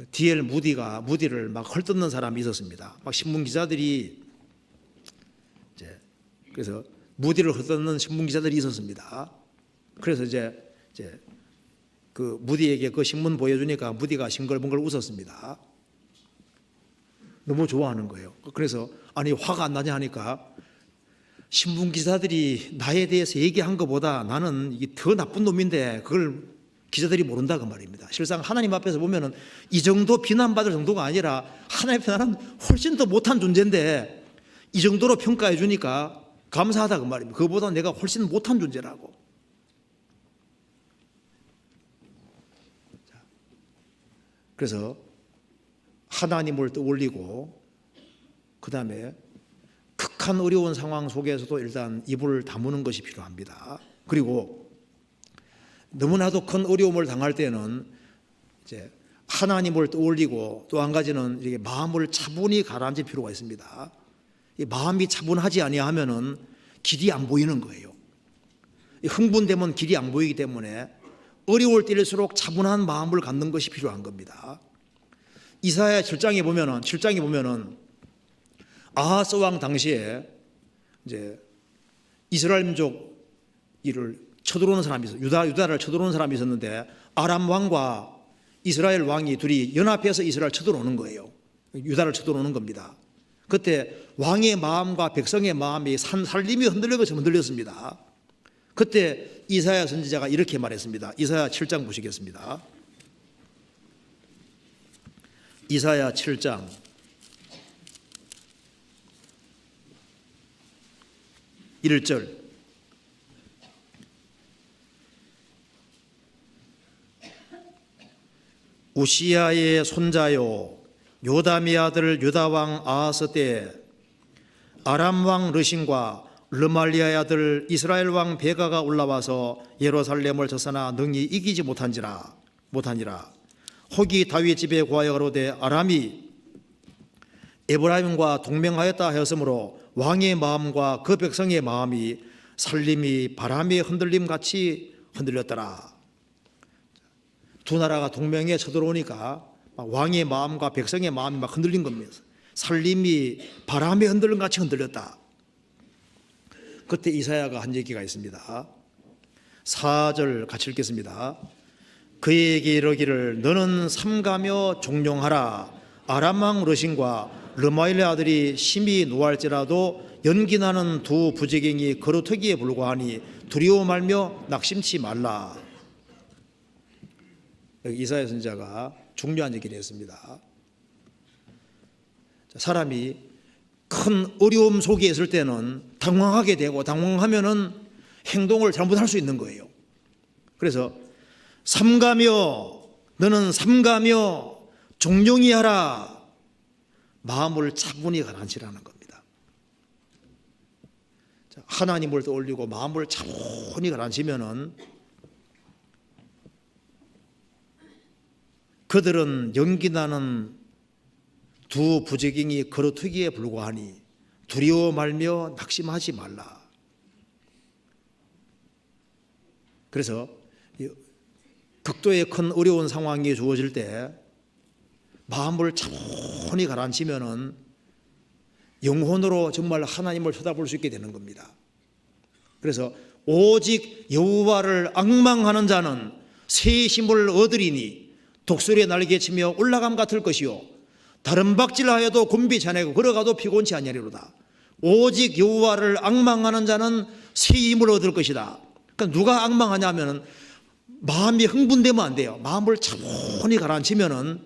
D.L. 무디를 막 헐뜯는 사람이 있었습니다. 막 신문 기자들이 그래서 무디를 헐뜯는 신문 기자들이 있었습니다. 그래서 이제 그 무디에게 그 신문 보여주니까 무디가 싱글벙글 웃었습니다. 너무 좋아하는 거예요. 그래서 아니 화가 안 나냐 하니까 신문 기자들이 나에 대해서 얘기한 것보다 나는 이게 더 나쁜 놈인데 그걸 기자들이 모른다 그 말입니다. 실상 하나님 앞에서 보면은 이 정도 비난받을 정도가 아니라 하나님 앞에 나는 훨씬 더 못한 존재인데 이 정도로 평가해 주니까 감사하다 그 말입니다. 그보다 내가 훨씬 못한 존재라고. 그래서 하나님을 떠올리고 그 다음에 극한 어려운 상황 속에서도 일단 입을 다무는 것이 필요합니다. 그리고 너무나도 큰 어려움을 당할 때는 이제 하나님을 떠올리고 또 한 가지는 이렇게 마음을 차분히 가라앉힐 필요가 있습니다. 이 마음이 차분하지 아니하면은 길이 안 보이는 거예요. 흥분되면 길이 안 보이기 때문에 어려울 때일수록 차분한 마음을 갖는 것이 필요한 겁니다. 이사야 7장에 보면은 아하스 왕 당시에 이제 이스라엘 민족 이를 쳐들어오는 사람이 있어요. 유다를 쳐들어오는 사람이 있었는데 아람 왕과 이스라엘 왕이 둘이 연합해서 이스라엘 쳐들어오는 거예요. 유다를 쳐들어오는 겁니다. 그때 왕의 마음과 백성의 마음이 산살림이 흔들려서 흔들렸습니다. 그때 이사야 선지자가 이렇게 말했습니다. 이사야 7장 보시겠습니다. 이사야 7장 1절 우시야의 손자요 요담의 아들 유다왕 아하스 때 아람왕 르신과 르말리아의 아들 이스라엘 왕 베가가 올라와서 예루살렘을 쳐서나 능히 이기지 못하니라. 혹이 다윗 집에 구하여 가로되 아람이 에브라임과 동맹하였다 하였으므로 왕의 마음과 그 백성의 마음이 살림이 바람의 흔들림 같이 흔들렸더라. 두 나라가 동맹에 쳐들어오니까 왕의 마음과 백성의 마음이 막 흔들린 겁니다. 살림이 바람에 흔들림 같이 흔들렸다. 그때 이사야가 한 얘기가 있습니다. 4절 같이 읽겠습니다. 그에게 이르기를 너는 삼가며 종용하라. 아람 왕 르신과 르마일의 아들이 심히 노할지라도 연기나는 두 부지경이 거루터기에 불과하니 두려워 말며 낙심치 말라. 여기 이사야 선지자가 중요한 얘기를 했습니다. 사람이 큰 어려움 속에 있을 때는 당황하게 되고 당황하면은 행동을 잘못할 수 있는 거예요. 그래서 너는 삼가며 종용히 하라. 마음을 차분히 가라앉히라는 겁니다. 하나님을 떠올리고 마음을 차분히 가라앉히면은 그들은 연기나는 두 부지경이 거루터기에 불과하니 두려워 말며 낙심하지 말라. 그래서 극도의 큰 어려운 상황이 주어질 때 마음을 차분히 가라앉히면은 영혼으로 정말 하나님을 쳐다볼 수 있게 되는 겁니다. 그래서 오직 여호와를 앙망하는 자는 새 힘을 얻으리니 독수리의 날개치며 올라감 같을 것이요 다른 박질하여도 곤비치 아니하고 걸어가도 피곤치 아니하리로다. 오직 여호와를 앙망하는 자는 새 힘을 얻을 것이다. 그러니까 누가 앙망하냐면은 마음이 흥분되면 안 돼요. 마음을 차분히 가라앉히면은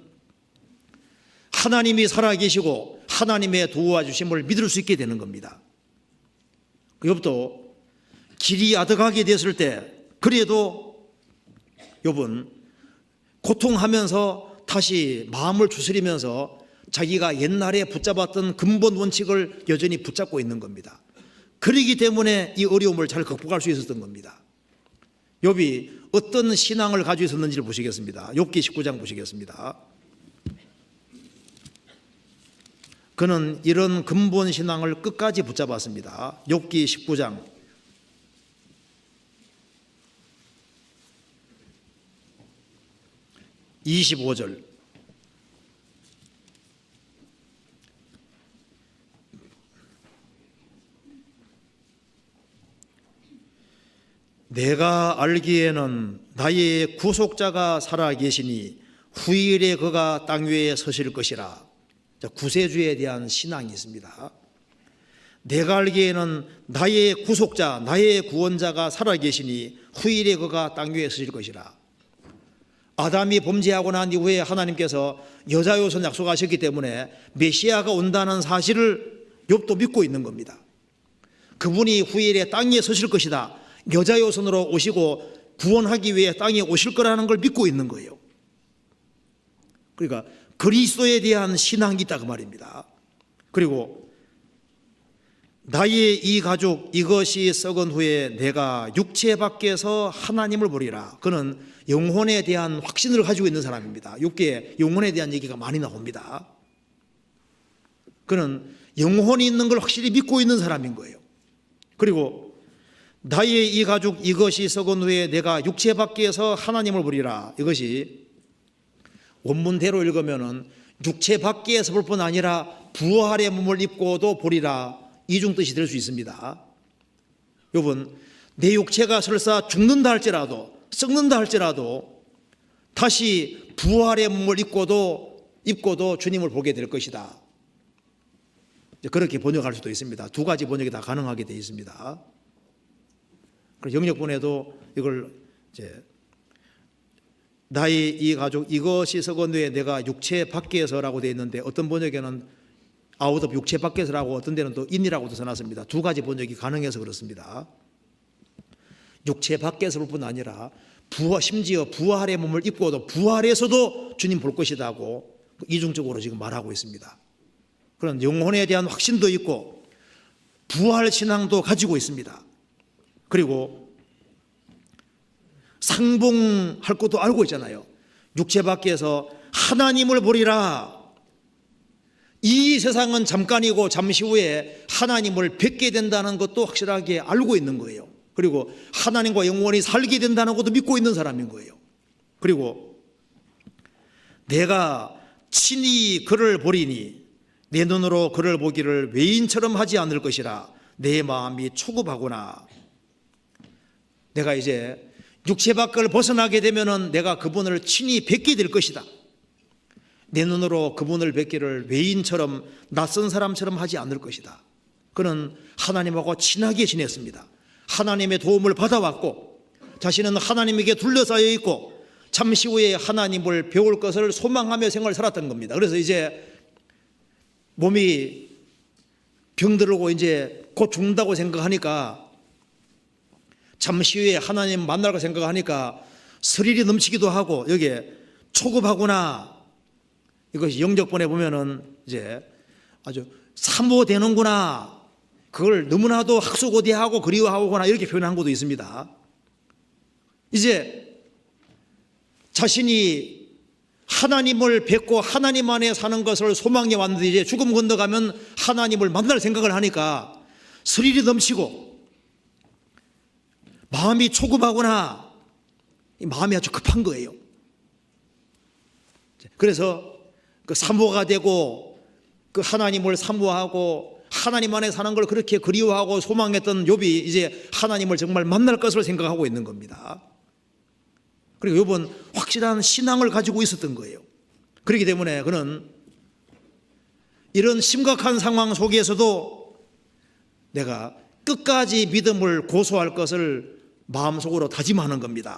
하나님이 살아계시고 하나님의 도와주심을 믿을 수 있게 되는 겁니다. 욥도 길이 아득하게 됐을 때 그래도 욥은 고통하면서 다시 마음을 추스리면서 자기가 옛날에 붙잡았던 근본 원칙을 여전히 붙잡고 있는 겁니다. 그러기 때문에 이 어려움을 잘 극복할 수 있었던 겁니다. 욥이 어떤 신앙을 가지고 있었는지를 보시겠습니다. 욥기 19장 보시겠습니다. 그는 이런 근본 신앙을 끝까지 붙잡았습니다. 욥기 19장 25절 내가 알기에는 나의 구속자가 살아계시니 후일에 그가 땅 위에 서실 것이라. 구세주에 대한 신앙이 있습니다. 내가 알기에는 나의 구속자, 나의 구원자가 살아계시니 후일에 그가 땅 위에 서실 것이라. 아담이 범죄하고 난 이후에 하나님께서 여자 요손 약속하셨기 때문에 메시아가 온다는 사실을 욥도 믿고 있는 겁니다. 그분이 후일에 땅에 서실 것이다. 여자 요손으로 오시고 구원하기 위해 땅에 오실 거라는 걸 믿고 있는 거예요. 그러니까 그리스도에 대한 신앙이 있다 그 말입니다. 그리고 나의 이 가죽 이것이 썩은 후에 내가 육체 밖에서 하나님을 보리라. 그는 영혼에 대한 확신을 가지고 있는 사람입니다. 육계에 영혼에 대한 얘기가 많이 나옵니다. 그는 영혼이 있는 걸 확실히 믿고 있는 사람인 거예요. 그리고 나의 이 가죽 이것이 썩은 후에 내가 육체 밖에서 하나님을 보리라. 이것이 원문대로 읽으면은 육체 밖에서 볼 뿐 아니라 부활의 몸을 입고도 보리라. 이중 뜻이 될 수 있습니다. 여러분, 내 육체가 설사 죽는다 할지라도 썩는다 할지라도 다시 부활의 몸을 입고도 주님을 보게 될 것이다. 그렇게 번역할 수도 있습니다. 두 가지 번역이 다 가능하게 되어 있습니다. 그래서 영역본에도 이걸 이제 나의 이 가죽 이것이 썩은 후에 내가 육체 밖에서라고 되어 있는데 어떤 번역에는 아웃 오브 육체 밖에서라고 어떤 데는 또 인이라고도 써놨습니다. 두 가지 번역이 가능해서 그렇습니다. 육체 밖에서 볼 뿐 아니라 심지어 부활의 몸을 입고도 부활에서도 주님 볼 것이라고 이중적으로 지금 말하고 있습니다. 그런 영혼에 대한 확신도 있고 부활 신앙도 가지고 있습니다. 그리고 상봉할 것도 알고 있잖아요. 육체 밖에서 하나님을 보리라. 이 세상은 잠깐이고 잠시 후에 하나님을 뵙게 된다는 것도 확실하게 알고 있는 거예요. 그리고 하나님과 영원히 살게 된다는 것도 믿고 있는 사람인 거예요. 그리고 내가 친히 그를 보리니 내 눈으로 그를 보기를 외인처럼 하지 않을 것이라. 내 마음이 초급하구나. 내가 이제 육체 밖을 벗어나게 되면은 내가 그분을 친히 뵙게 될 것이다. 내 눈으로 그분을 뵙기를 외인처럼 낯선 사람처럼 하지 않을 것이다. 그는 하나님하고 친하게 지냈습니다. 하나님의 도움을 받아왔고 자신은 하나님에게 둘러싸여 있고 잠시 후에 하나님을 배울 것을 소망하며 생활을 살았던 겁니다. 그래서 이제 몸이 병들고 이제 곧 죽는다고 생각하니까 잠시 후에 하나님 만날까 생각하니까 스릴이 넘치기도 하고 여기에 초급하구나. 이것이 영적본에 보면은 이제 아주 사모되는구나. 그걸 너무나도 학수고대하고 그리워하거나 이렇게 표현한 것도 있습니다. 이제 자신이 하나님을 뵙고 하나님 안에 사는 것을 소망해 왔는데 이제 죽음 건너가면 하나님을 만날 생각을 하니까 스릴이 넘치고 마음이 초급하구나. 이 마음이 아주 급한 거예요. 그래서 그 사모가 되고 그 하나님을 사모하고 하나님 안에 사는 걸 그렇게 그리워하고 소망했던 욥이 이제 하나님을 정말 만날 것을 생각하고 있는 겁니다. 그리고 욥은 확실한 신앙을 가지고 있었던 거예요. 그렇기 때문에 그는 이런 심각한 상황 속에서도 내가 끝까지 믿음을 고수할 것을 마음속으로 다짐하는 겁니다.